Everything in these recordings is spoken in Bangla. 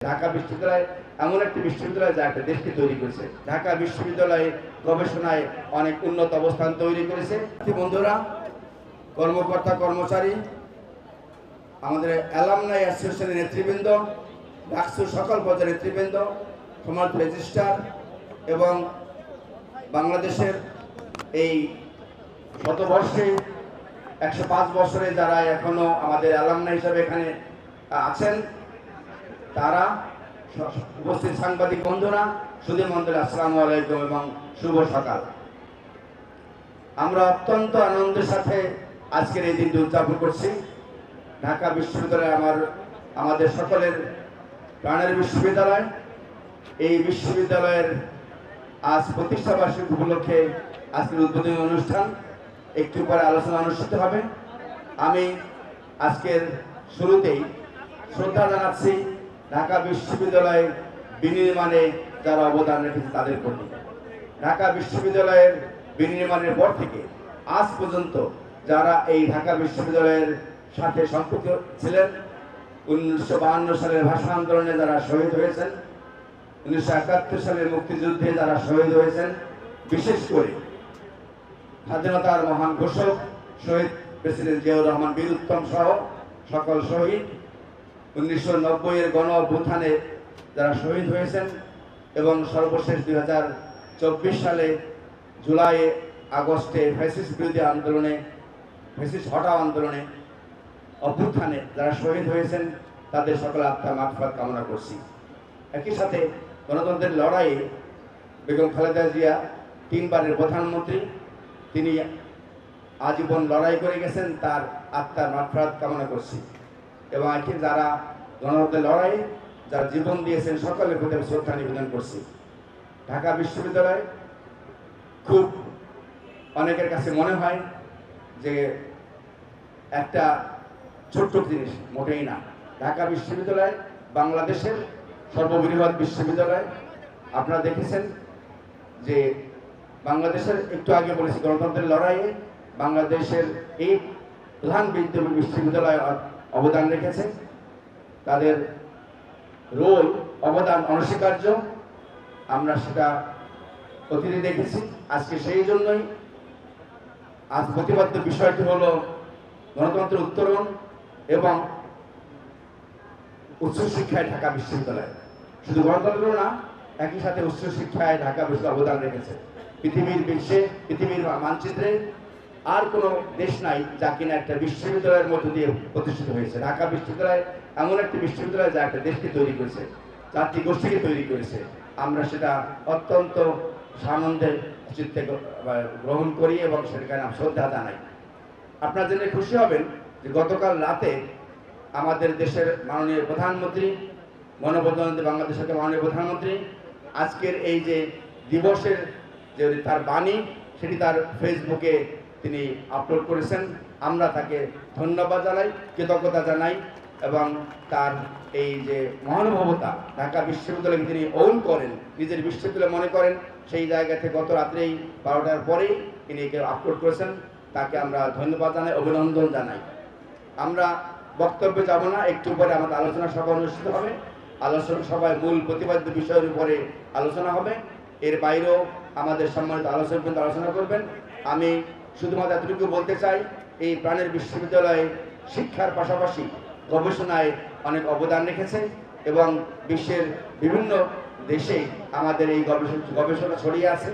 ঢাকা বিশ্ববিদ্যালয় এমন একটি বিশ্ববিদ্যালয় যা একটা দেশকে তৈরি করেছে। ঢাকা বিশ্ববিদ্যালয়ে গবেষণায় অনেক উন্নত অবস্থান তৈরি করেছে। বন্ধুরা, কর্মকর্তা কর্মচারী, আমাদের অ্যালামনাই অ্যাসোসিয়েশনের নেতৃবৃন্দ, ডাকসুর সকল পর্যায়ের নেতৃবৃন্দ, সমাজ রেজিস্ট্রার এবং বাংলাদেশের এই শতবর্ষে 105 বছরে যারা এখনো আমাদের অ্যালামনাই হিসাবে এখানে আছেন, তারা উপস্থিত সাংবাদিক বন্ধুরা, সুধী মন্ডলী, আসসালামু আলাইকুম এবং শুভ সকাল। আমরা অত্যন্ত আনন্দের সাথে আজকের এই দিনটি উদযাপন করছি। ঢাকা বিশ্ববিদ্যালয় আমাদের সকলের প্রাণের বিশ্ববিদ্যালয়। এই বিশ্ববিদ্যালয়ের আজ প্রতিষ্ঠা বার্ষিকী উপলক্ষে আজকের উদ্বোধনী অনুষ্ঠান, একটু পরে আলোচনা অনুষ্ঠিত হবে। আমি আজকের শুরুতেই শ্রদ্ধা জানাচ্ছি ঢাকা বিশ্ববিদ্যালয়ের বিনির্মাণে যারা অবদান রেখেছে তাদের প্রতি। ঢাকা বিশ্ববিদ্যালয়ের বিনির্মাণের পর থেকে আজ পর্যন্ত যারা এই ঢাকা বিশ্ববিদ্যালয়ের সাথে সম্পৃক্ত ছিলেন, 1952 সালের ভাষা আন্দোলনে যারা শহীদ হয়েছেন, 1971 সালের মুক্তিযুদ্ধে যারা শহীদ হয়েছেন, বিশেষ করে স্বাধীনতার মহান ঘোষক শহীদ প্রেসিডেন্ট জিয়াউর রহমান বীর উত্তম সহ সকল শহীদ, 1990 গণ অভ্যুত্থানে যারা শহীদ হয়েছেন এবং সর্বশেষ 2024 সালে জুলাই আগস্টে ফ্যাসিস্ট বিরোধী আন্দোলনে, ফ্যাসিস্ট হটাও আন্দোলনে, অভ্যুত্থানে যারা শহীদ হয়েছেন, তাদের সকল আত্মা মাগফিরাত কামনা করছি। একই সাথে গণতন্ত্রের লড়াইয়ে বেগম খালেদা জিয়া 3 বারের প্রধানমন্ত্রী, তিনি আজীবন লড়াই করে গেছেন, তার আত্মার মাগফিরাত কামনা করছি। এবং একই যারা গণতন্ত্রের লড়াই যারা জীবন দিয়েছেন, সকলের প্রতি শ্রদ্ধা নিবেদন করছি। ঢাকা বিশ্ববিদ্যালয় খুব অনেকের কাছে মনে হয় যে একটা ছোট্ট জিনিস, মোটেই না। ঢাকা বিশ্ববিদ্যালয় বাংলাদেশের সর্ববৃহৎ বিশ্ববিদ্যালয়। আপনারা দেখেছেন যে বাংলাদেশের, একটু আগে বলেছি, গণতন্ত্রের লড়াইয়ে বাংলাদেশের এই প্রধান বিশ্ববিদ্যালয় অবদান রেখেছে। তাদের রোল, অবদান অনস্বীকার্য। আমরা সেটা অতীতে দেখেছি। আজকে সেই জন্যই আজ প্রতিপাদ্য বিষয়টি হলো গণতন্ত্রের উত্তরণ এবং উচ্চশিক্ষায় ঢাকা বিশ্ববিদ্যালয়। শুধু গণতন্ত্র না, একই সাথে উচ্চশিক্ষায় ঢাকা বিশ্ববিদ্যালয় অবদান রেখেছে। পৃথিবীর মানচিত্রে আর কোনো দেশ নাই যা কিনা একটা বিশ্ববিদ্যালয়ের মধ্য দিয়ে প্রতিষ্ঠিত হয়েছে। ঢাকা বিশ্ববিদ্যালয় এমন একটি বিশ্ববিদ্যালয় যা একটা দেশকে তৈরি করেছে, জাতি গোষ্ঠীকে তৈরি করেছে। আমরা সেটা অত্যন্ত সানন্দের চিত্তে গ্রহণ করি এবং সেখানে শ্রদ্ধা জানাই। আপনারা জেনে খুশি হবেন যে গতকাল রাতে আমাদের দেশের মাননীয় প্রধানমন্ত্রী, গণপ্রজাতন্ত্রী বাংলাদেশের মাননীয় প্রধানমন্ত্রী আজকের এই যে দিবসের যে তার বাণী, সেটি তার ফেসবুকে তিনি আপলোড করেছেন। আমরা তাকে ধন্যবাদ জানাই, কৃতজ্ঞতা জানাই এবং তার এই যে মহানুভবতা, ঢাকা বিশ্ববিদ্যালয়কে তিনি ওন করেন, নিজের বিশ্ববিদ্যালয় মনে করেন, সেই জায়গা থেকে গত রাত্রেই 12টার পরেই তিনি একে আপলোড করেছেন। তাকে আমরা ধন্যবাদ জানাই, অভিনন্দন জানাই। আমরা বক্তব্যে যাব না, একটু পরে আমাদের আলোচনা সভা অনুষ্ঠিত হবে। আলোচনা সভায় মূল প্রতিপাদ্য বিষয়ের উপরে আলোচনা হবে। এর বাইরেও আমাদের সম্মানিত আলোচক আলোচনা করবেন। আমি শুধুমাত্র এতটুকু বলতে চাই, এই প্রাণের বিশ্ববিদ্যালয়ে শিক্ষার পাশাপাশি গবেষণায় অনেক অবদান রেখেছে এবং বিশ্বের বিভিন্ন দেশে আমাদের এই গবেষণা ছড়িয়ে আছে।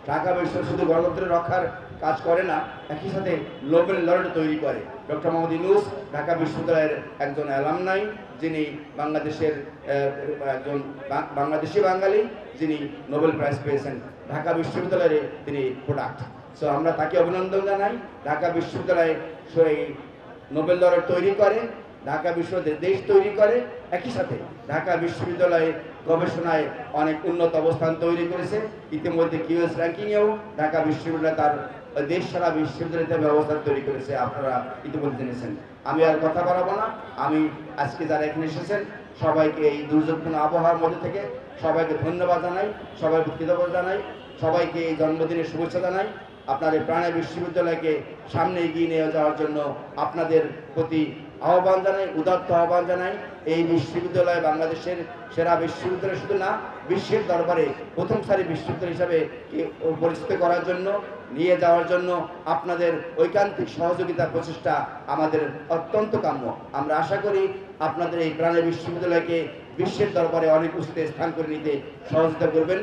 ঢাকা বিশ্ববিদ্যালয় শুধু গণতন্ত্রের রক্ষার কাজ করে না, একই সাথে নোবেল লরেট তৈরি করে। ডক্টর মোহাম্মদ ইউনূস ঢাকা বিশ্ববিদ্যালয়ের একজন অ্যালামনাই, যিনি বাংলাদেশের একজন বাংলাদেশি বাঙালি, যিনি নোবেল প্রাইজ পেয়েছেন। ঢাকা বিশ্ববিদ্যালয়ের তিনি প্রোডাক্ট। সো আমরা তাকে অভিনন্দন জানাই। ঢাকা বিশ্ববিদ্যালয়ে সেই নোবেল লরেট তৈরি করে, ঢাকা বিশ্ববিদ্যালয় দেশ তৈরি করে, একই সাথে ঢাকা বিশ্ববিদ্যালয়ে গবেষণায় অনেক উন্নত অবস্থান তৈরি করেছে। ইতিমধ্যে কিউএস র্যাঙ্কিংয়েও ঢাকা বিশ্ববিদ্যালয় তার দেশ সারা বিশ্ববিদ্যালয়ের ব্যবস্থা তৈরি করেছে, আপনারা ইতিমধ্যে জেনেছেন। আমি আর কথা বাড়াবো না। আমি আজকে যারা এখানে এসেছেন সবাইকে এই দুর্যোগপূর্ণ আবহাওয়ার মধ্যে থেকে সবাইকে ধন্যবাদ জানাই, সবাইকে কৃতজ্ঞতা জানাই, সবাইকে এই জন্মদিনের শুভেচ্ছা জানাই। আপনার এই প্রাণের বিশ্ববিদ্যালয়কে সামনে এগিয়ে নিয়ে যাওয়ার জন্য আপনাদের প্রতি আহ্বান জানাই, উদাত্ত আহ্বান জানাই এই বিশ্ববিদ্যালয় বাংলাদেশের সেরা বিশ্ববিদ্যালয় শুধু না, বিশ্বের দরবারে প্রথম সারি বিশ্ববিদ্যালয় হিসাবে পরিচিত করার জন্য, নিয়ে যাওয়ার জন্য আপনাদের ঐকান্তিক সহযোগিতা প্রচেষ্টা আমাদের অত্যন্ত কাম্য। আমরা আশা করি আপনাদের এই প্রাণের বিশ্ববিদ্যালয়কে বিশ্বের দরবারে অনেক উচ্চতায় স্থান করে নিতে সহযোগিতা করবেন।